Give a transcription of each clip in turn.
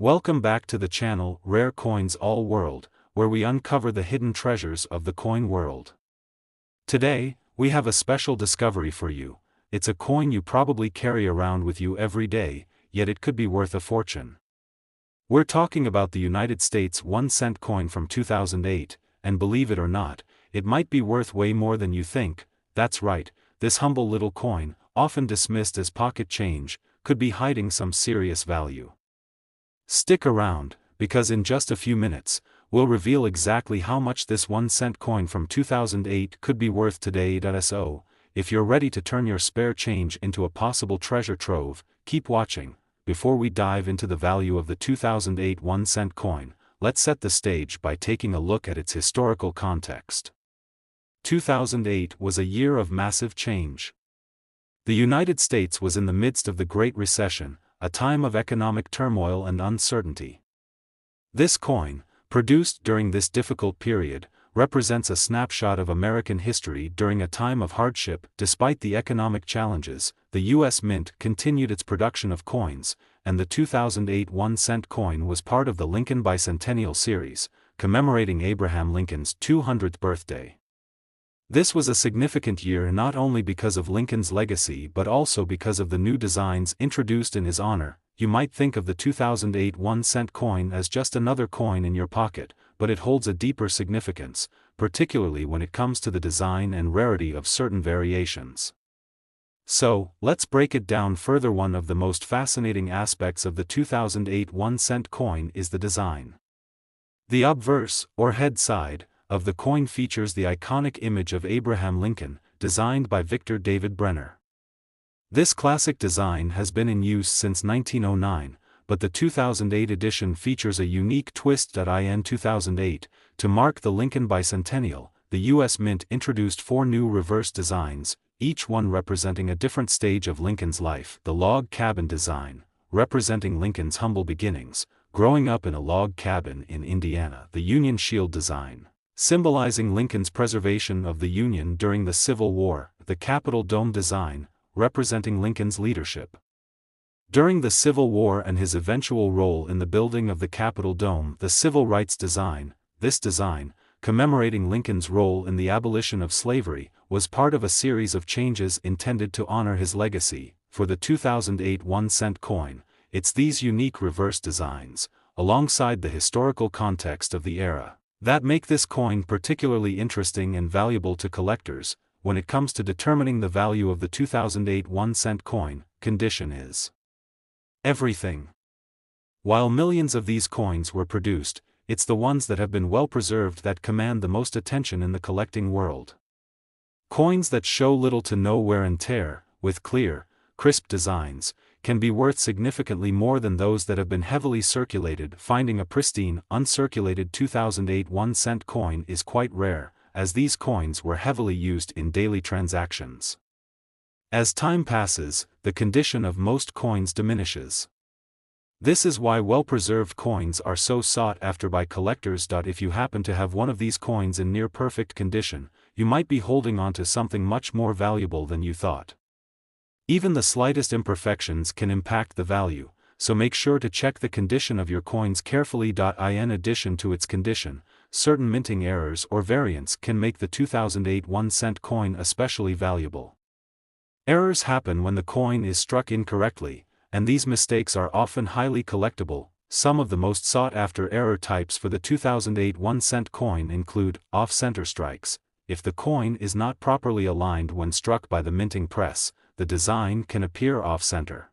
Welcome back to the channel Rare Coins All World, where we uncover the hidden treasures of the coin world. Today, we have a special discovery for you. It's a coin you probably carry around with you every day, yet it could be worth a fortune. We're talking about the United States 1-cent coin from 2008, and believe it or not, it might be worth way more than you think. That's right, this humble little coin, often dismissed as pocket change, could be hiding some serious value. Stick around, because in just a few minutes, we'll reveal exactly how much this 1-cent coin from 2008 could be worth today. So, if you're ready to turn your spare change into a possible treasure trove, keep watching. Before we dive into the value of the 2008 1-cent coin, let's set the stage by taking a look at its historical context. 2008 was a year of massive change. The United States was in the midst of the Great Recession, a time of economic turmoil and uncertainty. This coin, produced during this difficult period, represents a snapshot of American history during a time of hardship. Despite the economic challenges, the U.S. Mint continued its production of coins, and the 2008 1-cent coin was part of the Lincoln Bicentennial series, commemorating Abraham Lincoln's 200th birthday. This was a significant year not only because of Lincoln's legacy but also because of the new designs introduced in his honor. You might think of the 2008 1-cent coin as just another coin in your pocket, but it holds a deeper significance, particularly when it comes to the design and rarity of certain variations. So, let's break it down further. One of the most fascinating aspects of the 2008 1-cent coin is the design. The obverse, or head side, of the coin features the iconic image of Abraham Lincoln, designed by Victor David Brenner. This classic design has been in use since 1909, but the 2008 edition features a unique twist. In 2008, to mark the Lincoln Bicentennial, the U.S. Mint introduced 4 new reverse designs, each one representing a different stage of Lincoln's life. The log cabin design, representing Lincoln's humble beginnings, growing up in a log cabin in Indiana. The Union Shield design, symbolizing Lincoln's preservation of the Union during the Civil War. The Capitol Dome design, representing Lincoln's leadership during the Civil War and his eventual role in the building of the Capitol Dome. The Civil Rights design, this design, commemorating Lincoln's role in the abolition of slavery, was part of a series of changes intended to honor his legacy. For the 2008 1-cent coin, it's these unique reverse designs, alongside the historical context of the era, that make this coin particularly interesting and valuable to collectors. When it comes to determining the value of the 2008 1-cent coin, condition is everything. While millions of these coins were produced, it's the ones that have been well preserved that command the most attention in the collecting world. Coins that show little to no wear and tear, with clear, crisp designs, can be worth significantly more than those that have been heavily circulated. Finding a pristine, uncirculated 2008 1-cent coin is quite rare, as these coins were heavily used in daily transactions. As time passes, the condition of most coins diminishes. This is why well-preserved coins are so sought after by collectors. If you happen to have one of these coins in near-perfect condition, you might be holding on to something much more valuable than you thought. Even the slightest imperfections can impact the value, so make sure to check the condition of your coins carefully. In addition to its condition, certain minting errors or variants can make the 2008 1-cent coin especially valuable. Errors happen when the coin is struck incorrectly, and these mistakes are often highly collectible. Some of the most sought-after error types for the 2008 1-cent coin include off-center strikes. If the coin is not properly aligned when struck by the minting press, the design can appear off-center.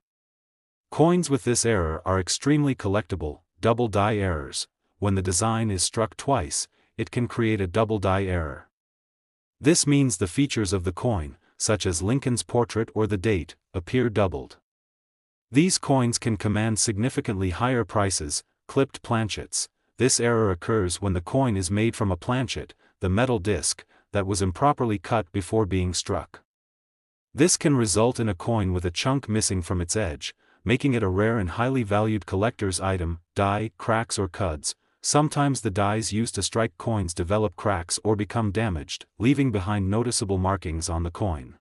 Coins with this error are extremely collectible. Double die errors. When the design is struck twice, it can create a double die error. This means the features of the coin, such as Lincoln's portrait or the date, appear doubled. These coins can command significantly higher prices. Clipped planchets. This error occurs when the coin is made from a planchet, the metal disc, that was improperly cut before being struck. This can result in a coin with a chunk missing from its edge, making it a rare and highly valued collector's item. Die, cracks or cuds. Sometimes the dies used to strike coins develop cracks or become damaged, leaving behind noticeable markings on the coin.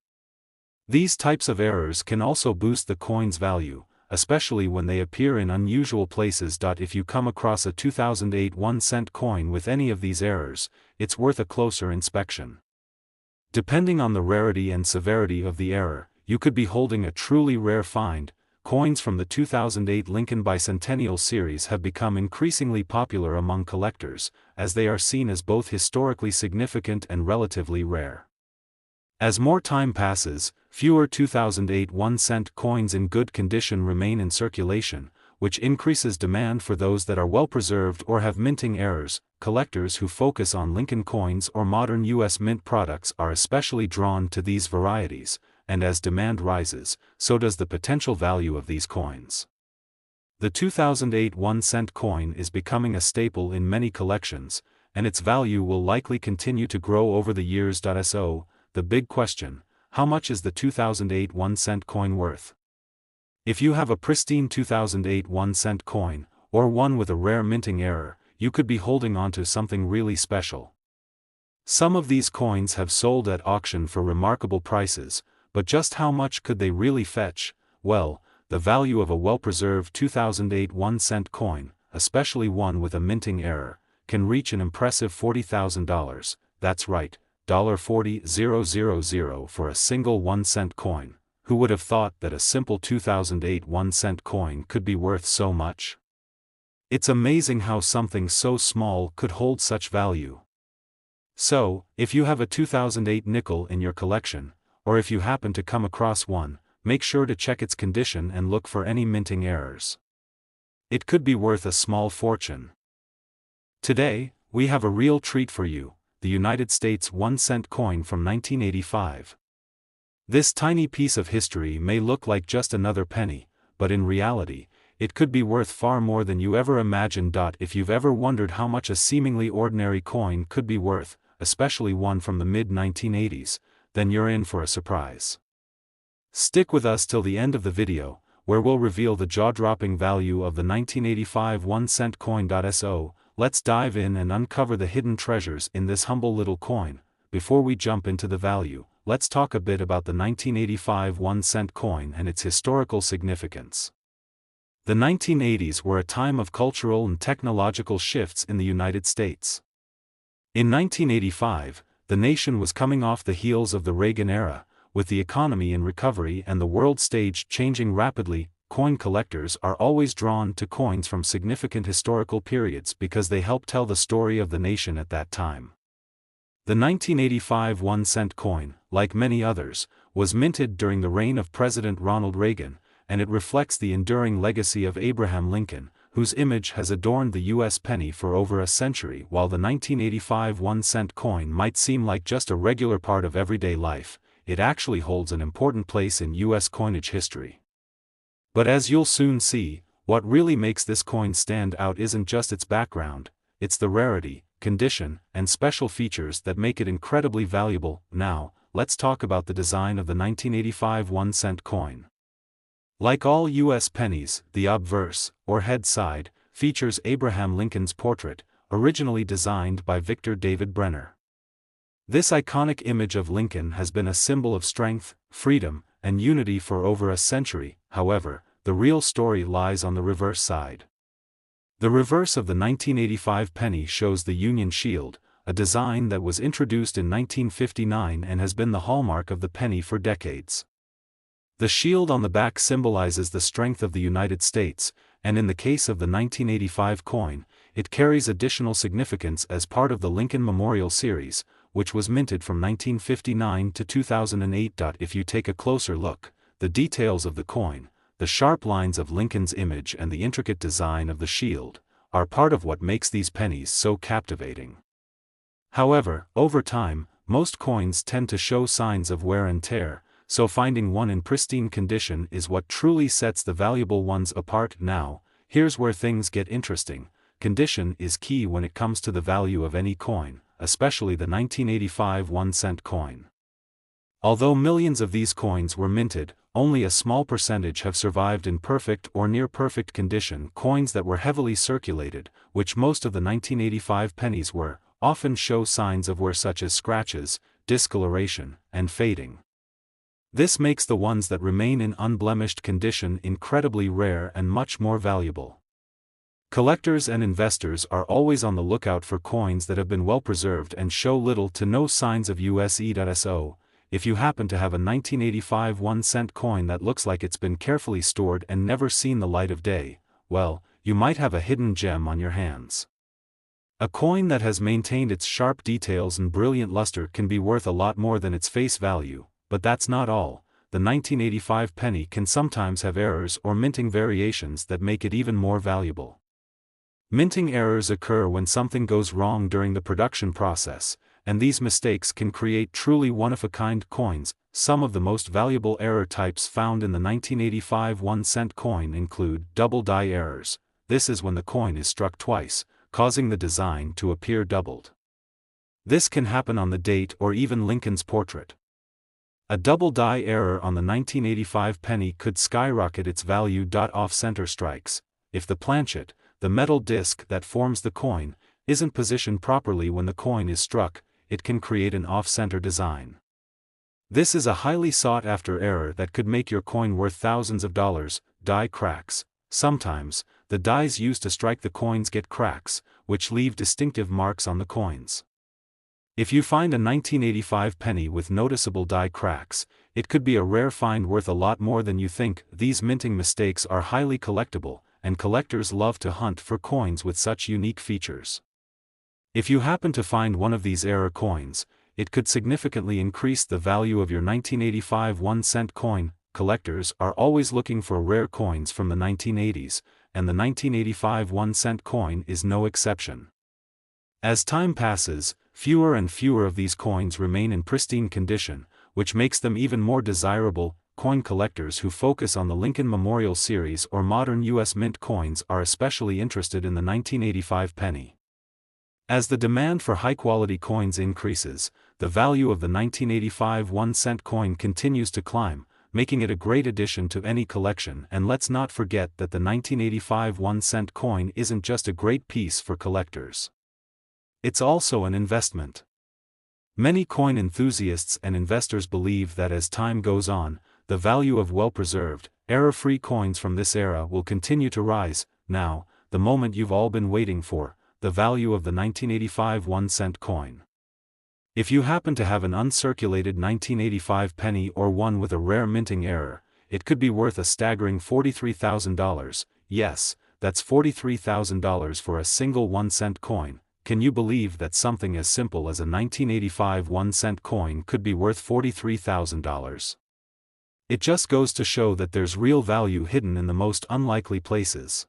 These types of errors can also boost the coin's value. especially when they appear in unusual places. If you come across a 2008 1-cent coin with any of these errors, it's worth a closer inspection. Depending on the rarity and severity of the error, you could be holding a truly rare find. Coins from the 2008 Lincoln Bicentennial series have become increasingly popular among collectors, as they are seen as both historically significant and relatively rare. As more time passes, fewer 2008 1-cent coins in good condition remain in circulation, which increases demand for those that are well preserved or have minting errors. Collectors who focus on Lincoln coins or modern U.S. mint products are especially drawn to these varieties, and as demand rises, so does the potential value of these coins. The 2008 1-cent coin is becoming a staple in many collections, and its value will likely continue to grow over the years. So, the big question: how much is the 2008 1-cent coin worth? If you have a pristine 2008 1-cent coin, or one with a rare minting error, you could be holding on to something really special. Some of these coins have sold at auction for remarkable prices, but just how much could they really fetch? Well, the value of a well-preserved 2008 1-cent coin, especially one with a minting error, can reach an impressive $40,000. That's right, $40,000 for a single 1-cent coin. Who would have thought that a simple 2008 1-cent coin could be worth so much? It's amazing how something so small could hold such value. So, if you have a 2008 nickel in your collection, or if you happen to come across one, make sure to check its condition and look for any minting errors. It could be worth a small fortune. Today, we have a real treat for you: the United States 1-cent coin from 1985. This tiny piece of history may look like just another penny, but in reality, it could be worth far more than you ever imagined. If you've ever wondered how much a seemingly ordinary coin could be worth, especially one from the mid-1980s, then you're in for a surprise. Stick with us till the end of the video, where we'll reveal the jaw-dropping value of the 1985 1-cent coin. So, let's dive in and uncover the hidden treasures in this humble little coin. Before we jump into the value, let's talk a bit about the 1985 1-cent coin and its historical significance. The 1980s were a time of cultural and technological shifts in the United States. In 1985, the nation was coming off the heels of the Reagan era, with the economy in recovery and the world stage changing rapidly. Coin collectors are always drawn to coins from significant historical periods because they help tell the story of the nation at that time. The 1985 1-cent coin, like many others, was minted during the reign of President Ronald Reagan, and it reflects the enduring legacy of Abraham Lincoln, whose image has adorned the U.S. penny for over a century. While the 1985 1-cent coin might seem like just a regular part of everyday life, it actually holds an important place in U.S. coinage history. But as you'll soon see, what really makes this coin stand out isn't just its background, it's the rarity, condition, and special features that make it incredibly valuable. Now, let's talk about the design of the 1985 1-cent coin. Like all U.S. pennies, the obverse, or head side, features Abraham Lincoln's portrait, originally designed by Victor David Brenner. This iconic image of Lincoln has been a symbol of strength, freedom, and unity for over a century. However, the real story lies on the reverse side. The reverse of the 1985 penny shows the Union Shield, a design that was introduced in 1959 and has been the hallmark of the penny for decades. The shield on the back symbolizes the strength of the United States, and in the case of the 1985 coin, it carries additional significance as part of the Lincoln Memorial Series, which was minted from 1959 to 2008. If you take a closer look, the details of the coin, the sharp lines of Lincoln's image and the intricate design of the shield, are part of what makes these pennies so captivating. However, over time, most coins tend to show signs of wear and tear, so finding one in pristine condition is what truly sets the valuable ones apart. Now, here's where things get interesting. Condition is key when it comes to the value of any coin, especially the 1985 1-cent coin. Although millions of these coins were minted, only a small percentage have survived in perfect or near-perfect condition. Coins that were heavily circulated, which most of the 1985 pennies were, often show signs of wear such as scratches, discoloration, and fading. This makes the ones that remain in unblemished condition incredibly rare and much more valuable. Collectors and investors are always on the lookout for coins that have been well preserved and show little to no signs of use. If you happen to have a 1985 1-cent coin that looks like it's been carefully stored and never seen the light of day, well, you might have a hidden gem on your hands. A coin that has maintained its sharp details and brilliant luster can be worth a lot more than its face value, but that's not all. The 1985 penny can sometimes have errors or minting variations that make it even more valuable. Minting errors occur when something goes wrong during the production process, and these mistakes can create truly one-of-a-kind coins. Some of the most valuable error types found in the 1985 1-cent coin include double die errors. This is when the coin is struck twice, causing the design to appear doubled. This can happen on the date or even Lincoln's portrait. A double die error on the 1985 penny could skyrocket its value. Off-center strikes. If the planchet, the metal disc that forms the coin, isn't positioned properly when the coin is struck, it can create an off-center design. This is a highly sought-after error that could make your coin worth thousands of dollars. Die cracks. Sometimes, the dies used to strike the coins get cracks, which leave distinctive marks on the coins. If you find a 1985 penny with noticeable die cracks, it could be a rare find worth a lot more than you think. These minting mistakes are highly collectible, and collectors love to hunt for coins with such unique features. If you happen to find one of these error coins, it could significantly increase the value of your 1985 1-cent coin. Collectors are always looking for rare coins from the 1980s, and the 1985 1-cent coin is no exception. As time passes, fewer and fewer of these coins remain in pristine condition, which makes them even more desirable. Coin collectors who focus on the Lincoln Memorial Series or modern U.S. Mint coins are especially interested in the 1985 penny. As the demand for high-quality coins increases, the value of the 1985 1-cent coin continues to climb, making it a great addition to any collection. And let's not forget that the 1985 1-cent coin isn't just a great piece for collectors. It's also an investment. Many coin enthusiasts and investors believe that as time goes on, the value of well-preserved, error-free coins from this era will continue to rise. Now, the moment you've all been waiting for, the value of the 1985 1-cent coin. If you happen to have an uncirculated 1985 penny or one with a rare minting error, it could be worth a staggering $43,000. Yes, that's $43,000 for a single 1-cent coin. Can you believe that something as simple as a 1985 1-cent coin could be worth $43,000? It just goes to show that there's real value hidden in the most unlikely places.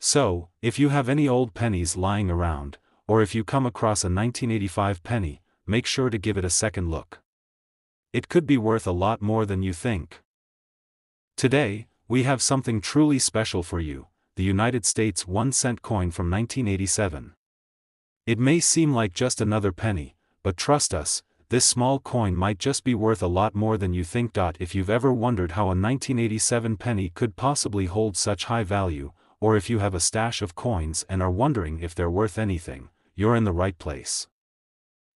So, if you have any old pennies lying around, or if you come across a 1985 penny, make sure to give it a second look. It could be worth a lot more than you think. Today, we have something truly special for you, the United States 1-cent coin from 1987. It may seem like just another penny, but trust us, this small coin might just be worth a lot more than you think. If you've ever wondered how a 1987 penny could possibly hold such high value, or if you have a stash of coins and are wondering if they're worth anything, you're in the right place.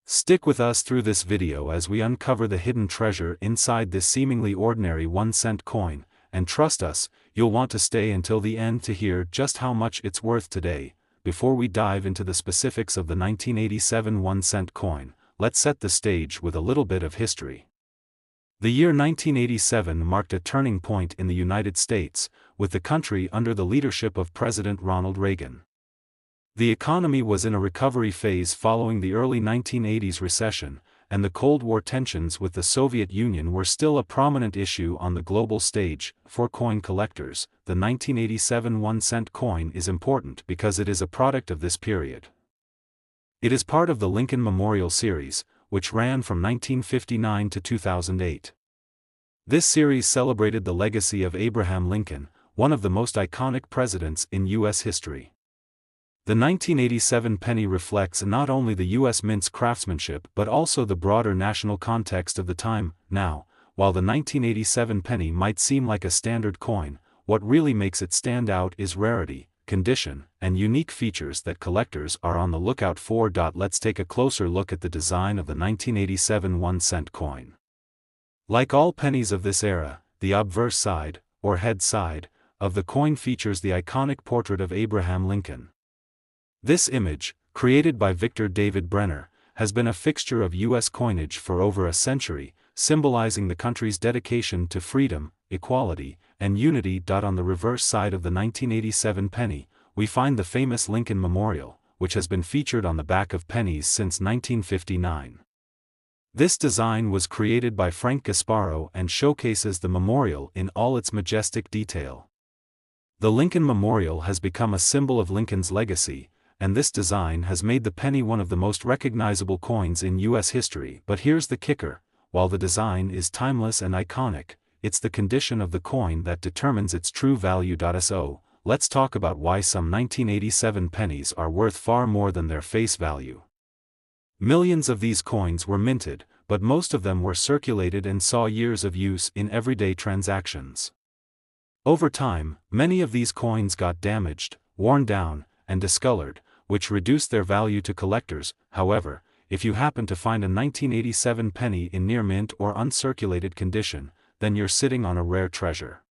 Stick with us through this video as we uncover the hidden treasure inside this seemingly ordinary 1-cent coin, and trust us, you'll want to stay until the end to hear just how much it's worth today. Before we dive into the specifics of the 1987 1-cent coin, let's set the stage with a little bit of history. The year 1987 marked a turning point in the United States, with the country under the leadership of President Ronald Reagan. The economy was in a recovery phase following the early 1980s recession, and the Cold War tensions with the Soviet Union were still a prominent issue on the global stage. For coin collectors, the 1987 1-cent coin is important because it is a product of this period. It is part of the Lincoln Memorial Series, which ran from 1959 to 2008. This series celebrated the legacy of Abraham Lincoln, one of the most iconic presidents in U.S. history. The 1987 penny reflects not only the U.S. Mint's craftsmanship but also the broader national context of the time. Now, while the 1987 penny might seem like a standard coin, what really makes it stand out is rarity, condition, and unique features that collectors are on the lookout for. Let's take a closer look at the design of the 1987 1-cent coin. Like all pennies of this era, the obverse side, or head side, of the coin features the iconic portrait of Abraham Lincoln. This image, created by Victor David Brenner, has been a fixture of U.S. coinage for over a century, symbolizing the country's dedication to freedom, equality, and unity. On the reverse side of the 1987 penny, we find the famous Lincoln Memorial, which has been featured on the back of pennies since 1959. This design was created by Frank Gasparo and showcases the memorial in all its majestic detail. The Lincoln Memorial has become a symbol of Lincoln's legacy, and this design has made the penny one of the most recognizable coins in U.S. history. But here's the kicker: while the design is timeless and iconic, it's the condition of the coin that determines its true value. So, let's talk about why some 1987 pennies are worth far more than their face value. Millions of these coins were minted, but most of them were circulated and saw years of use in everyday transactions. Over time, many of these coins got damaged, worn down, and discolored, which reduced their value to collectors. However, if you happen to find a 1987 penny in near mint or uncirculated condition, then you're sitting on a rare treasure.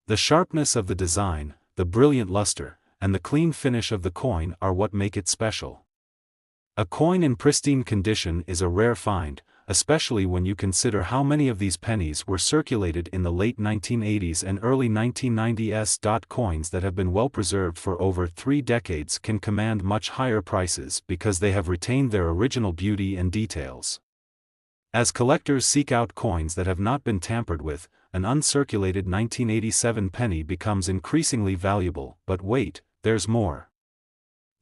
The sharpness of the design, the brilliant luster, and the clean finish of the coin are what make it special. A coin in pristine condition is a rare find, especially when you consider how many of these pennies were circulated in the late 1980s and early 1990s. Coins that have been well preserved for over 3 decades can command much higher prices because they have retained their original beauty and details. As collectors seek out coins that have not been tampered with, an uncirculated 1987 penny becomes increasingly valuable. But wait, there's more.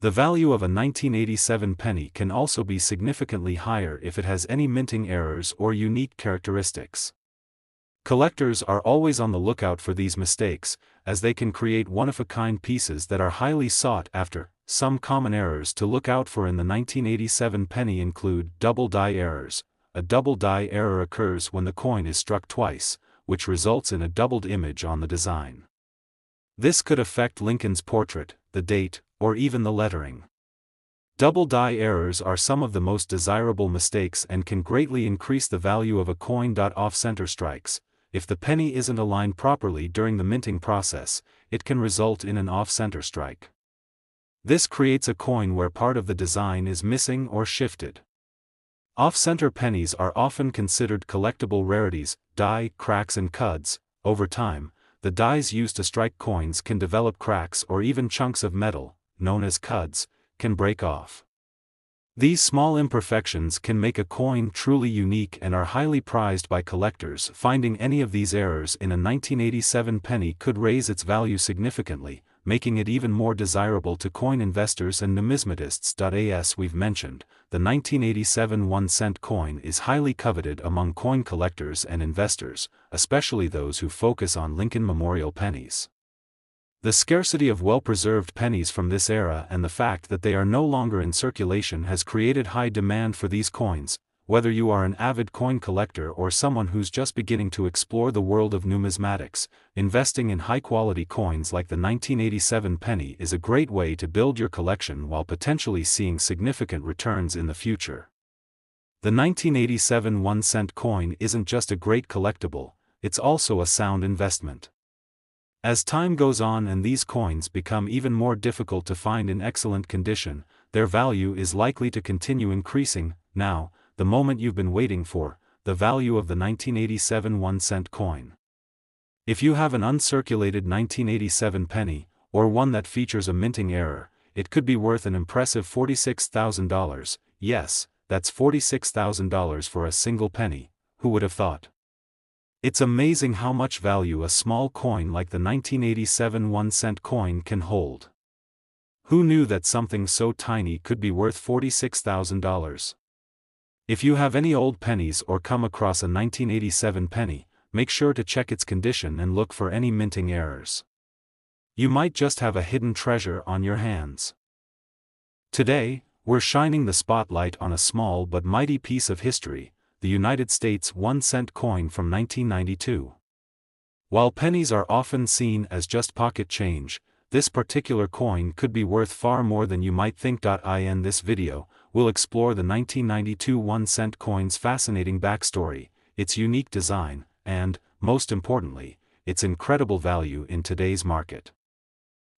The value of a 1987 penny can also be significantly higher if it has any minting errors or unique characteristics. Collectors are always on the lookout for these mistakes, as they can create one-of-a-kind pieces that are highly sought after. Some common errors to look out for in the 1987 penny include double die errors. A double die error occurs when the coin is struck twice, which results in a doubled image on the design. This could affect Lincoln's portrait, the date, or even the lettering. Double die errors are some of the most desirable mistakes and can greatly increase the value of a coin. Off-center strikes. If the penny isn't aligned properly during the minting process, it can result in an off-center strike. This creates a coin where part of the design is missing or shifted. Off-center pennies are often considered collectible rarities. Die, cracks and cuds. Over time, the dies used to strike coins can develop cracks, or even chunks of metal, known as cuds, can break off. These small imperfections can make a coin truly unique and are highly prized by collectors. Finding any of these errors in a 1987 penny could raise its value significantly, making it even more desirable to coin investors and numismatists. As we've mentioned, the 1987 1-cent coin is highly coveted among coin collectors and investors, especially those who focus on Lincoln Memorial pennies. The scarcity of well-preserved pennies from this era and the fact that they are no longer in circulation has created high demand for these coins. Whether you are an avid coin collector or someone who's just beginning to explore the world of numismatics, investing in high-quality coins like the 1987 penny is a great way to build your collection while potentially seeing significant returns in the future. The 1987 1-cent coin isn't just a great collectible, it's also a sound investment. As time goes on and these coins become even more difficult to find in excellent condition, their value is likely to continue increasing. Now, the moment you've been waiting for, the value of the 1987 1-cent coin. If you have an uncirculated 1987 penny, or one that features a minting error, it could be worth an impressive $46,000. Yes, that's $46,000 for a single penny. Who would have thought? It's amazing how much value a small coin like the 1987 1-cent coin can hold. Who knew that something so tiny could be worth $46,000? If you have any old pennies or come across a 1987 penny, make sure to check its condition and look for any minting errors. You might just have a hidden treasure on your hands. Today, we're shining the spotlight on a small but mighty piece of history, the United States 1-cent coin from 1992. While pennies are often seen as just pocket change, this particular coin could be worth far more than you might think. In this video, we'll explore the 1992 1-cent coin's fascinating backstory, its unique design, and, most importantly, its incredible value in today's market.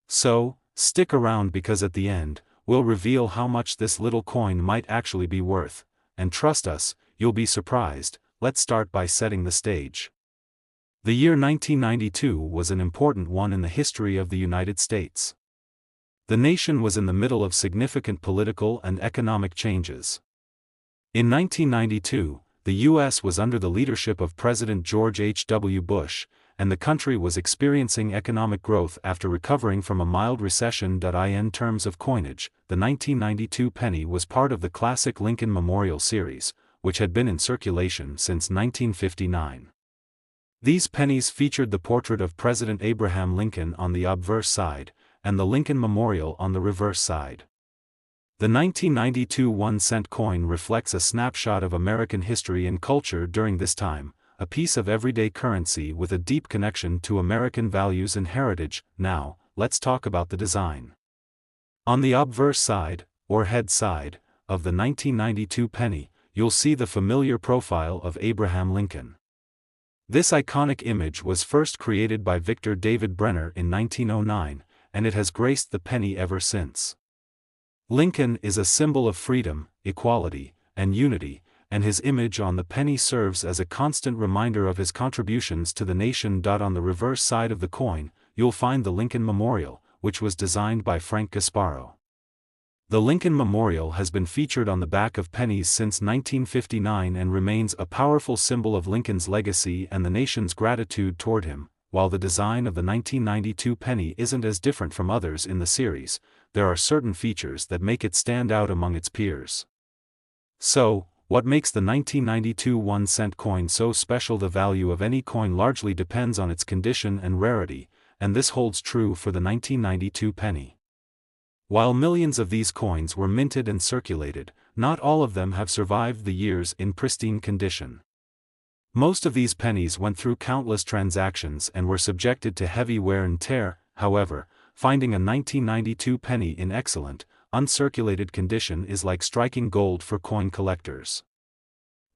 So, stick around because at the end, we'll reveal how much this little coin might actually be worth, and trust us, you'll be surprised. Let's start by setting the stage. The year 1992 was an important one in the history of the United States. The nation was in the middle of significant political and economic changes. In 1992, the U.S. was under the leadership of President George H.W. Bush, and the country was experiencing economic growth after recovering from a mild recession. In terms of coinage, the 1992 penny was part of the classic Lincoln Memorial series, which had been in circulation since 1959. These pennies featured the portrait of President Abraham Lincoln on the obverse side, and the Lincoln Memorial on the reverse side. The 1992 1-cent coin reflects a snapshot of American history and culture during this time, a piece of everyday currency with a deep connection to American values and heritage. Now, let's talk about the design. On the obverse side, or head side, of the 1992 penny, you'll see the familiar profile of Abraham Lincoln. This iconic image was first created by Victor David Brenner in 1909, and it has graced the penny ever since. Lincoln is a symbol of freedom, equality, and unity, and his image on the penny serves as a constant reminder of his contributions to the nation. On the reverse side of the coin, you'll find the Lincoln Memorial, which was designed by Frank Gasparo. The Lincoln Memorial has been featured on the back of pennies since 1959 and remains a powerful symbol of Lincoln's legacy and the nation's gratitude toward him. While the design of the 1992 penny isn't as different from others in the series, there are certain features that make it stand out among its peers. So, what makes the 1992 1-cent coin so special? The value of any coin largely depends on its condition and rarity, and this holds true for the 1992 penny. While millions of these coins were minted and circulated, not all of them have survived the years in pristine condition. Most of these pennies went through countless transactions and were subjected to heavy wear and tear. However, finding a 1992 penny in excellent, uncirculated condition is like striking gold for coin collectors.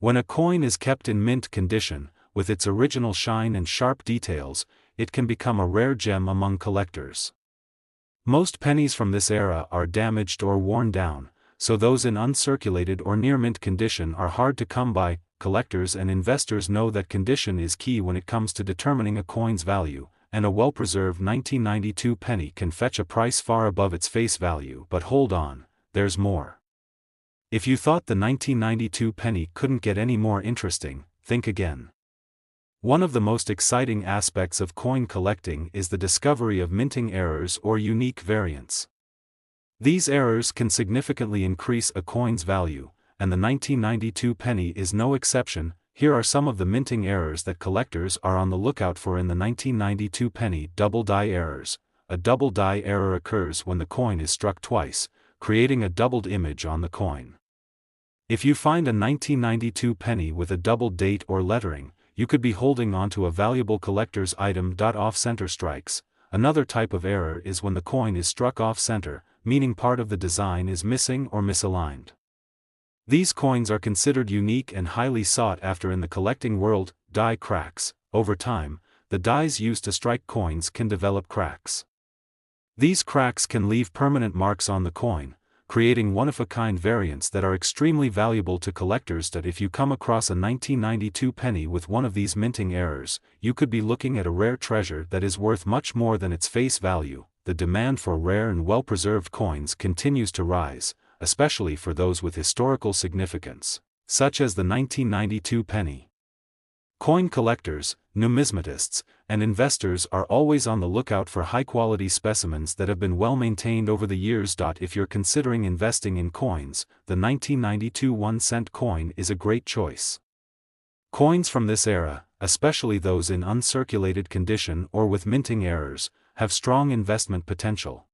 When a coin is kept in mint condition, with its original shine and sharp details, it can become a rare gem among collectors. Most pennies from this era are damaged or worn down, so those in uncirculated or near mint condition are hard to come by. Collectors and investors know that condition is key when it comes to determining a coin's value, and a well-preserved 1992 penny can fetch a price far above its face value. But hold on, there's more. If you thought the 1992 penny couldn't get any more interesting, think again. One of the most exciting aspects of coin collecting is the discovery of minting errors or unique variants. These errors can significantly increase a coin's value, and the 1992 penny is no exception. Here are some of the minting errors that collectors are on the lookout for in the 1992 penny. Double die errors. A double die error occurs when the coin is struck twice, creating a doubled image on the coin. If you find a 1992 penny with a doubled date or lettering, you could be holding onto a valuable collector's item. Off-center strikes. Another type of error is when the coin is struck off-center, meaning part of the design is missing or misaligned. These coins are considered unique and highly sought after in the collecting world. Die cracks. Over time, the dies used to strike coins can develop cracks. These cracks can leave permanent marks on the coin, creating one-of-a-kind variants that are extremely valuable to collectors. If you come across a 1992 penny with one of these minting errors, you could be looking at a rare treasure that is worth much more than its face value. The demand for rare and well-preserved coins continues to rise, especially for those with historical significance, such as the 1992 penny. Coin collectors, numismatists, and investors are always on the lookout for high-quality specimens that have been well-maintained over the years. If you're considering investing in coins, the 1992 1-cent coin is a great choice. Coins from this era, especially those in uncirculated condition or with minting errors, have strong investment potential.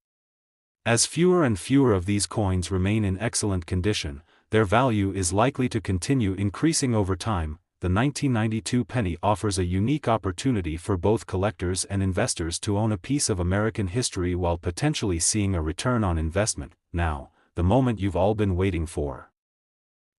As fewer and fewer of these coins remain in excellent condition, their value is likely to continue increasing over time. The 1992 penny offers a unique opportunity for both collectors and investors to own a piece of American history while potentially seeing a return on investment. Now, the moment you've all been waiting for.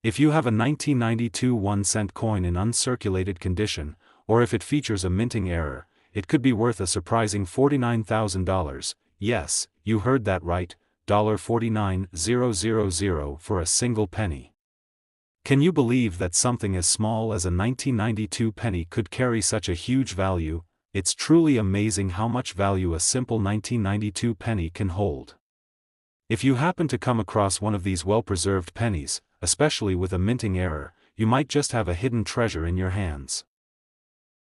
If you have a 1992 1-cent coin in uncirculated condition, or if it features a minting error, it could be worth a surprising $49,000. Yes, you heard that right, $49,000 for a single penny. Can you believe that something as small as a 1992 penny could carry such a huge value? It's truly amazing how much value a simple 1992 penny can hold. If you happen to come across one of these well-preserved pennies, especially with a minting error, you might just have a hidden treasure in your hands.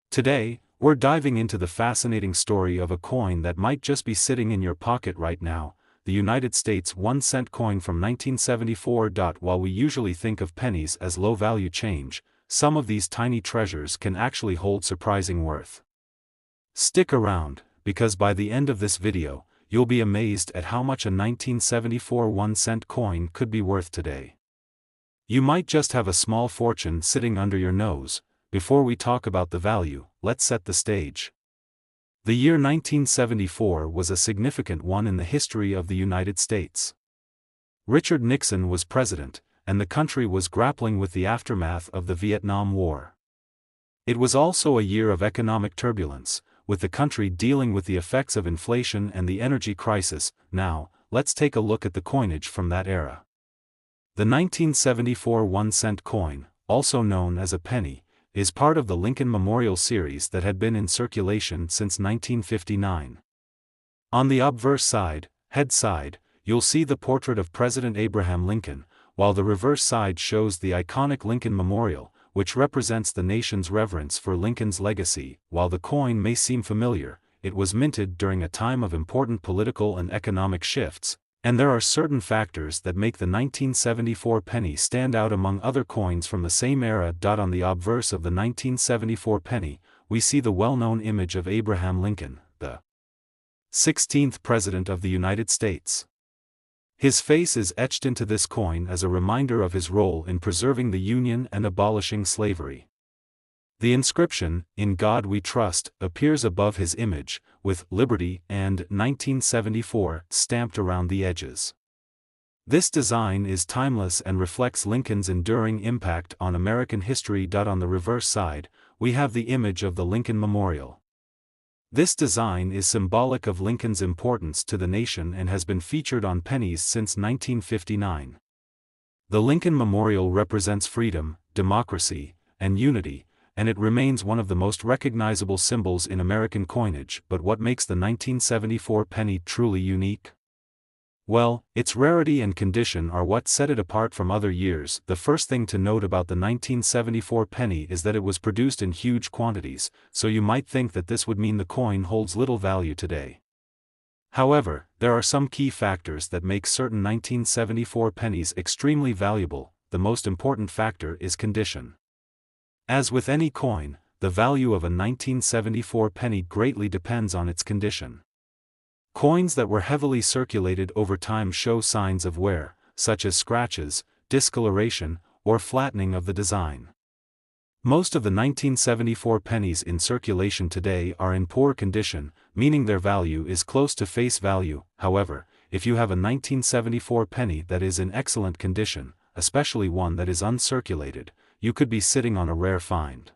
Today, we're diving into the fascinating story of a coin that might just be sitting in your pocket right now, the United States 1-cent coin from 1974. While we usually think of pennies as low-value change, some of these tiny treasures can actually hold surprising worth. Stick around, because by the end of this video, you'll be amazed at how much a 1974 1-cent coin could be worth today. You might just have a small fortune sitting under your nose. Before we talk about the value, let's set the stage. The year 1974 was a significant one in the history of the United States. Richard Nixon was president, and the country was grappling with the aftermath of the Vietnam War. It was also a year of economic turbulence, with the country dealing with the effects of inflation and the energy crisis. Now, let's take a look at the coinage from that era. The 1974 1-cent coin, also known as a penny, is part of the Lincoln Memorial series that had been in circulation since 1959. On the obverse side, head side, you'll see the portrait of President Abraham Lincoln, while the reverse side shows the iconic Lincoln Memorial, which represents the nation's reverence for Lincoln's legacy. While the coin may seem familiar, it was minted during a time of important political and economic shifts, and there are certain factors that make the 1974 penny stand out among other coins from the same era. On the obverse of the 1974 penny, we see the well-known image of Abraham Lincoln, the 16th President of the United States. His face is etched into this coin as a reminder of his role in preserving the Union and abolishing slavery. The inscription, "In God We Trust," appears above his image, with "Liberty" and 1974 stamped around the edges. This design is timeless and reflects Lincoln's enduring impact on American history. On the reverse side, we have the image of the Lincoln Memorial. This design is symbolic of Lincoln's importance to the nation and has been featured on pennies since 1959. The Lincoln Memorial represents freedom, democracy, and unity, and it remains one of the most recognizable symbols in American coinage. But what makes the 1974 penny truly unique? Well, its rarity and condition are what set it apart from other years. The first thing to note about the 1974 penny is that it was produced in huge quantities, so you might think that this would mean the coin holds little value today. However, there are some key factors that make certain 1974 pennies extremely valuable. The most important factor is condition. As with any coin, the value of a 1974 penny greatly depends on its condition. Coins that were heavily circulated over time show signs of wear, such as scratches, discoloration, or flattening of the design. Most of the 1974 pennies in circulation today are in poor condition, meaning their value is close to face value. However, if you have a 1974 penny that is in excellent condition, especially one that is uncirculated, you could be sitting on a rare find.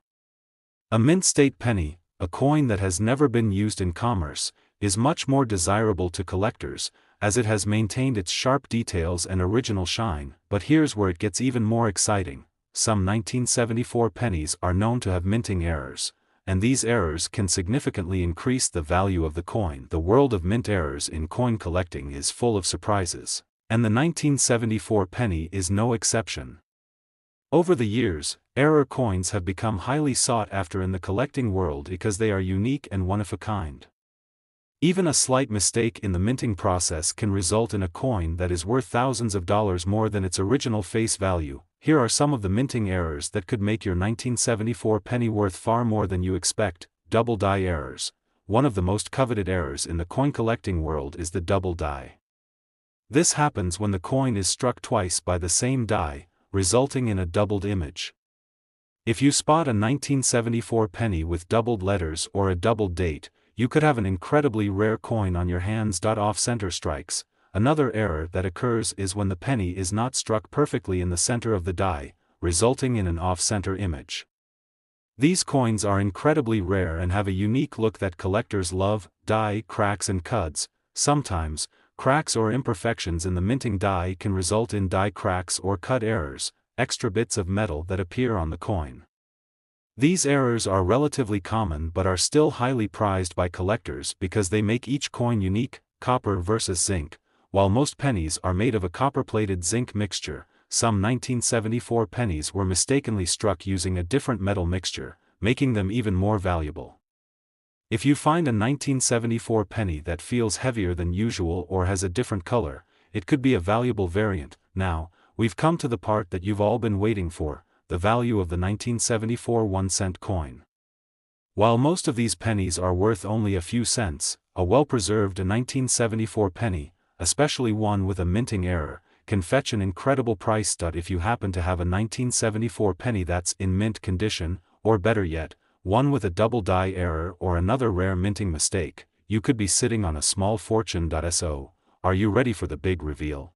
A mint state penny, a coin that has never been used in commerce, is much more desirable to collectors, as it has maintained its sharp details and original shine. But here's where it gets even more exciting. Some 1974 pennies are known to have minting errors, and these errors can significantly increase the value of the coin. The world of mint errors in coin collecting is full of surprises, and the 1974 penny is no exception. Over the years, error coins have become highly sought after in the collecting world because they are unique and one of a kind. Even a slight mistake in the minting process can result in a coin that is worth thousands of dollars more than its original face value. Here are some of the minting errors that could make your 1974 penny worth far more than you expect. Double die errors. One of the most coveted errors in the coin collecting world is the double die. This happens when the coin is struck twice by the same die, resulting in a doubled image. If you spot a 1974 penny with doubled letters or a doubled date, you could have an incredibly rare coin on your hands. Off-center strikes. Another error that occurs is when the penny is not struck perfectly in the center of the die, resulting in an off-center image. These coins are incredibly rare and have a unique look that collectors love. Die cracks and cuts. Sometimes, cracks or imperfections in the minting die can result in die cracks or cut errors, extra bits of metal that appear on the coin. These errors are relatively common but are still highly prized by collectors because they make each coin unique. Copper versus zinc. While most pennies are made of a copper-plated zinc mixture, some 1974 pennies were mistakenly struck using a different metal mixture, making them even more valuable. If you find a 1974 penny that feels heavier than usual or has a different color, it could be a valuable variant. Now, we've come to the part that you've all been waiting for, the value of the 1974 1-cent coin. While most of these pennies are worth only a few cents, a well-preserved 1974 penny, especially one with a minting error, can fetch an incredible price. If you happen to have a 1974 penny that's in mint condition, or better yet, one with a double die error or another rare minting mistake, you could be sitting on a small fortune. So, are you ready for the big reveal?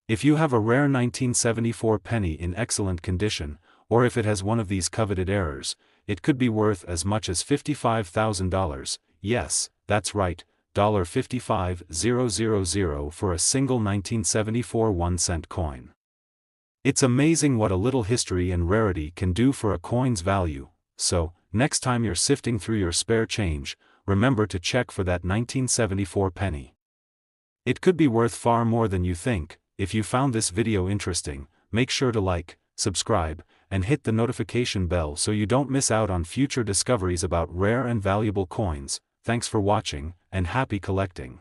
If you have a rare 1974 penny in excellent condition, or if it has one of these coveted errors, it could be worth as much as $55,000, yes, that's right, $55,000 for a single 1974 1-cent coin. It's amazing what a little history and rarity can do for a coin's value, so, next time you're sifting through your spare change, remember to check for that 1974 penny. It could be worth far more than you think. If you found this video interesting, make sure to like, subscribe, and hit the notification bell so you don't miss out on future discoveries about rare and valuable coins. Thanks for watching, and happy collecting.